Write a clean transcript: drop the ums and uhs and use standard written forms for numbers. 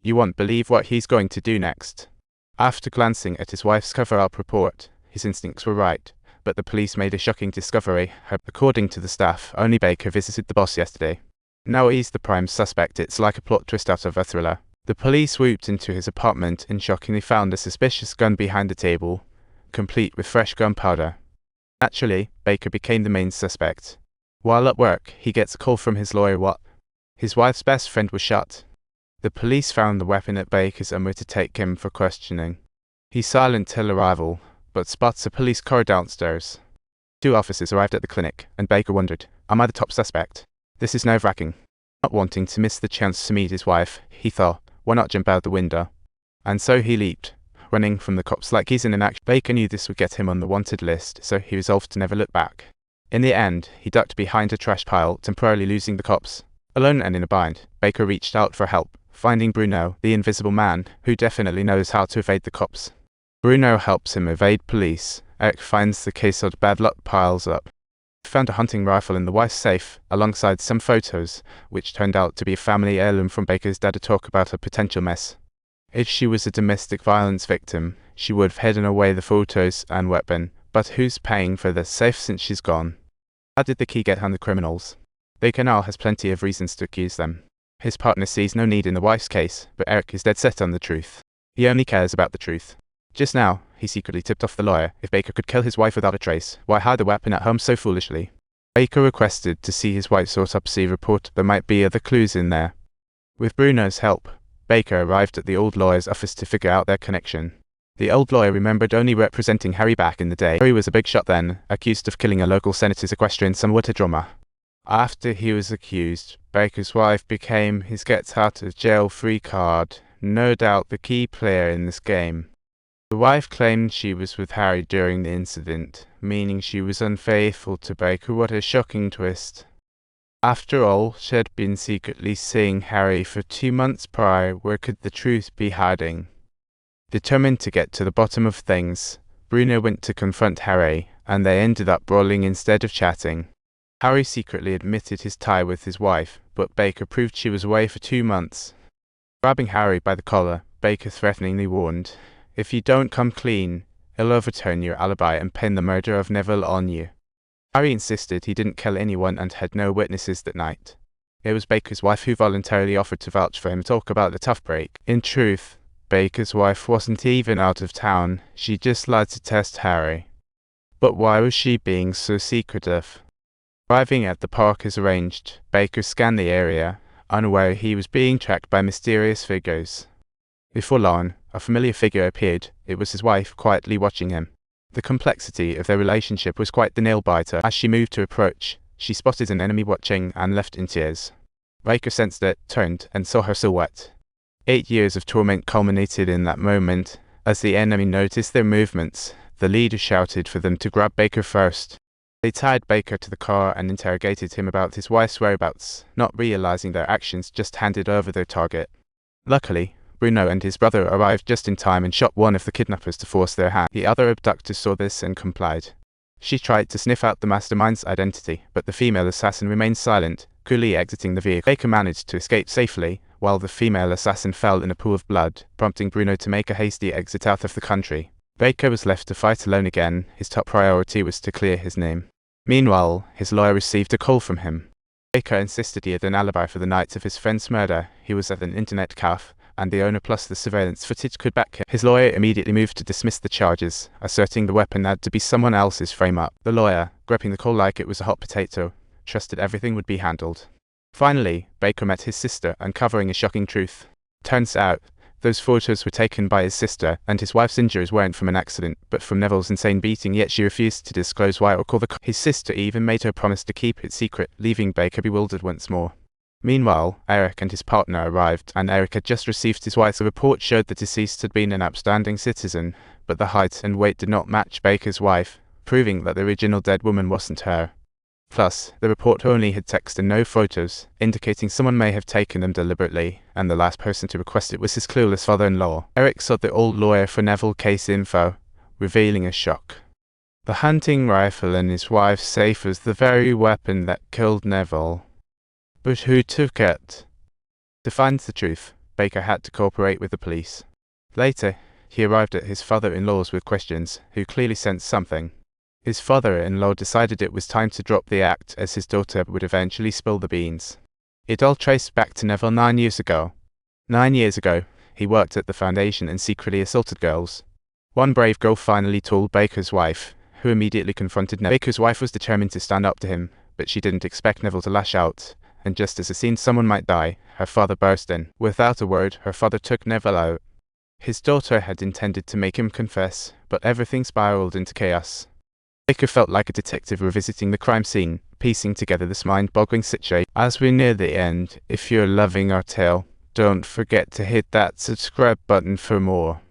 You won't believe what he's going to do next. After glancing at his wife's cover-up report, his instincts were right, but the police made a shocking discovery. According to the staff, only Baker visited the boss yesterday. Now he's the prime suspect. It's like a plot twist out of a thriller. The police swooped into his apartment and shockingly found a suspicious gun behind the table, complete with fresh gunpowder. Naturally, Baker became the main suspect. While at work, he gets a call from his lawyer. What? His wife's best friend was shot. The police found the weapon at Baker's and were to take him for questioning. He's silent till arrival, but spots a police car downstairs. 2 officers arrived at the clinic, and Baker wondered, am I the top suspect? This is nerve-wracking. Not wanting to miss the chance to meet his wife, he thought, why not jump out the window? And so he leaped, running from the cops like he's in an action. Baker knew this would get him on the wanted list, so he resolved to never look back. In the end, he ducked behind a trash pile, temporarily losing the cops. Alone and in a bind, Baker reached out for help, finding Bruno, the invisible man, who definitely knows how to evade the cops. Bruno helps him evade police. Eric finds the case of bad luck piles up. He found a hunting rifle in the wife's safe, alongside some photos, which turned out to be a family heirloom from Baker's dad to talk about a potential mess. If she was a domestic violence victim, she would have hidden away the photos and weapon, but who's paying for the safe since she's gone? How did the key get on the criminals? Baker now has plenty of reasons to accuse them. His partner sees no need in the wife's case, but Eric is dead set on the truth. He only cares about the truth. Just now, he secretly tipped off the lawyer. If Baker could kill his wife without a trace, why hide the weapon at home so foolishly? Baker requested to see his wife's autopsy report. There might be other clues in there. With Bruno's help, Baker arrived at the old lawyer's office to figure out their connection. The old lawyer remembered only representing Harry back in the day. Harry was a big shot then, accused of killing a local senator's equestrian son. What a drama. After he was accused, Baker's wife became his get-out-of-jail-free card, no doubt the key player in this game. The wife claimed she was with Harry during the incident, meaning she was unfaithful to Baker. What a shocking twist. After all, she had been secretly seeing Harry for 2 months prior. Where could the truth be hiding? Determined to get to the bottom of things, Bruno went to confront Harry, and they ended up brawling instead of chatting. Harry secretly admitted his tie with his wife, but Baker proved she was away for 2 months. Grabbing Harry by the collar, Baker threateningly warned, if you don't come clean, he'll overturn your alibi and pin the murder of Neville on you. Harry insisted he didn't kill anyone and had no witnesses that night. It was Baker's wife who voluntarily offered to vouch for him. Talk about the tough break. In truth, Baker's wife wasn't even out of town. She just lied to test Harry. But why was she being so secretive? Arriving at the park as arranged, Baker scanned the area, unaware he was being tracked by mysterious figures. Before long, a familiar figure appeared. It was his wife, quietly watching him. The complexity of their relationship was quite the nail-biter. As she moved to approach, she spotted an enemy watching and left in tears. Baker sensed it, turned, and saw her silhouette. 8 years of torment culminated in that moment. As the enemy noticed their movements, the leader shouted for them to grab Baker first. They tied Baker to the car and interrogated him about his wife's whereabouts, not realizing their actions just handed over their target. Luckily, Bruno and his brother arrived just in time and shot one of the kidnappers to force their hand. The other abductors saw this and complied. She tried to sniff out the mastermind's identity, but the female assassin remained silent, coolly exiting the vehicle. Baker managed to escape safely, while the female assassin fell in a pool of blood, prompting Bruno to make a hasty exit out of the country. Baker was left to fight alone again. His top priority was to clear his name. Meanwhile, his lawyer received a call from him. Baker insisted he had an alibi for the night of his friend's murder. He was at an internet cafe, and the owner plus the surveillance footage could back him. His lawyer immediately moved to dismiss the charges, asserting the weapon had to be someone else's frame-up. The lawyer, gripping the call like it was a hot potato, trusted everything would be handled. Finally, Baker met his sister, uncovering a shocking truth. Turns out, those photos were taken by his sister, and his wife's injuries weren't from an accident, but from Neville's insane beating, yet she refused to disclose why or call the cops. His sister even made her promise to keep it secret, leaving Baker bewildered once more. Meanwhile, Eric and his partner arrived, and Eric had just received his wife's report showed the deceased had been an upstanding citizen, but the height and weight did not match Baker's wife, proving that the original dead woman wasn't her. Plus, the report only had text and no photos, indicating someone may have taken them deliberately, and the last person to request it was his clueless father-in-law. Eric sought the old lawyer for Neville case info, revealing a shock. The hunting rifle in his wife's safe was the very weapon that killed Neville. But who took it? To find the truth, Baker had to cooperate with the police. Later, he arrived at his father-in-law's with questions, who clearly sensed something. His father-in-law decided it was time to drop the act, as his daughter would eventually spill the beans. It all traced back to Neville 9 years ago. 9 years ago, he worked at the foundation and secretly assaulted girls. One brave girl finally told Baker's wife, who immediately confronted Neville. Baker's wife was determined to stand up to him, but she didn't expect Neville to lash out, and just as it seemed someone might die, her father burst in. Without a word, her father took Neville out. His daughter had intended to make him confess, but everything spiraled into chaos. Baker felt like a detective revisiting the crime scene, piecing together this mind-boggling situation. As we near the end, if you're loving our tale, don't forget to hit that subscribe button for more.